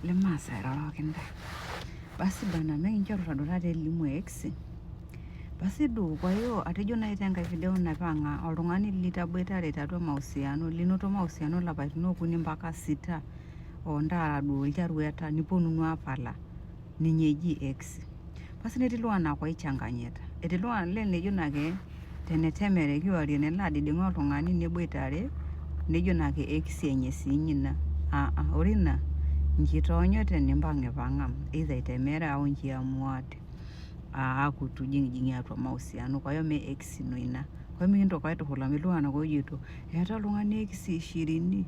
Lemasa erorokinda. Basi bana mekinchoru tadurate elimu X. Basi kwa hiyo atejo nai tenkai video napanga oltung'ani litaboitare tiatua mahusiano linoto mahusiano lapaitin okuni mpaka 6 ontara duo ilcharueta niponunu apala ninye eji X. Basi netii iltung'anak oichanganyita. Etii iltung'anak lejo nake tenetemere kiwarie nelo adiding'o oltung'ani neboitare nejo nake X enye siinye ina. Ore ina nkitoonyo tenimpang'ipang'a either itemere au nkiamuate kutujing'ijing'ie atua mahusiano kwa hiyo me X ino ina. Kwa hiyo mikintoki aitushul amu iltung'anak ojoito eeta oltung'ani X 20.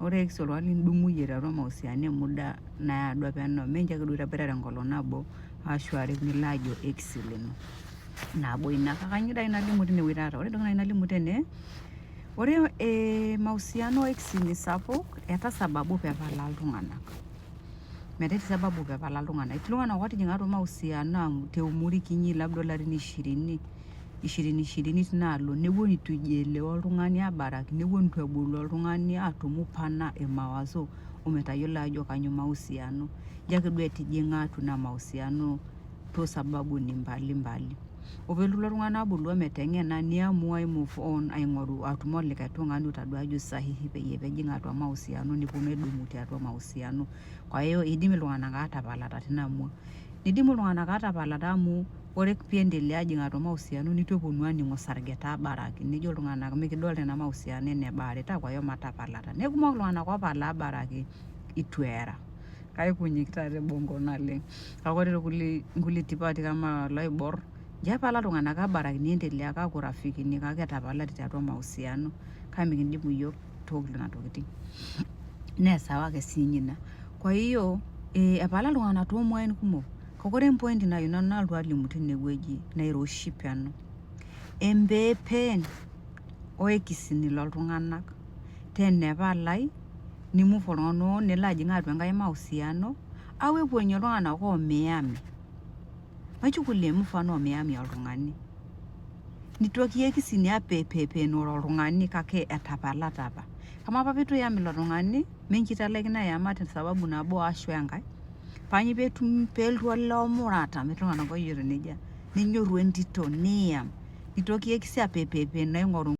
Ore X oltung'ani lidung'uyie tiatua mahusiano emuda naado peno mencho ake duo itaboitare enkolong' nabo ashu are nilo ajo X lino. Nabo ina kanyio dai nalimu tinewueji taata. Ore entoki nalimu tene ore mahusiano X ni sapuk eta sababu pepala iltung'anak. Metii sababu pepala iltung'anak. Etii iltung'anak otijing'a atua mahusiano te umri kinyi labda olarin 20 tinaalo nepuo itu ijielewa oltung'ani abaraki nepuo itu ebulu oltung'ani atum upana emawazo umetayiolo ajo kanyo mahusiano. Ijo ake duo etijing'a atua ina mahusiano to sababu ni mbalimbali. Opelu lelo tung'anak abulu ometeng'ena niamua ai move on aing'oru atum olikae tung'ani otadua ajo sahihi peyie pejing atua mahusiano niponu aidumu tiatua mahusiano. Kwa hiyo idim iltung'anak atapalata tina mua. Nidim iltung'anak atapalata amu ore piendelea ajing atua mahusiano nitu eponu aaning'o sargeta abaraki nejo iltung'anak mikidolta ena mahusiano enebaarita kwa hiyo matapalata. Nekumok iltung'anak opala abaraki itu era. Kaikunyik taata ebongo naleng'. Kake ore nkulie tipati kama loibor njo epala iltung'anak abaraki niendelea aaku rafikini kake etapalate tiatua mahusiano kake mikidimu iyiok nena tokiting. Nee sawa ake siinye ina. Kwa hiyo epala iltung'anak toomuain kumok. Kake ore point nayieu nanu nalotu alimu tinewueji nairoshi peno. Empeepeen oekisini loltung'anak tenepalai ni move oltung'ani nelo ajing atua enkae mahusiano au epuo ninye iltung'anak omiami. Maichukulie mfano omiami oltung'ani. Nitoki ekisini apeepeenore oltung'ani kake etapalate apa. Kamaa apa pitu iam ilo tung'ani mincho italaikino ayama te sababu nabo ashu enkae. Paanyo peelotu olee omurata amu etii iltung'anak ojoito nejia. Nenyorru entito niam. Nitoki ekisi apeepeen aing'oru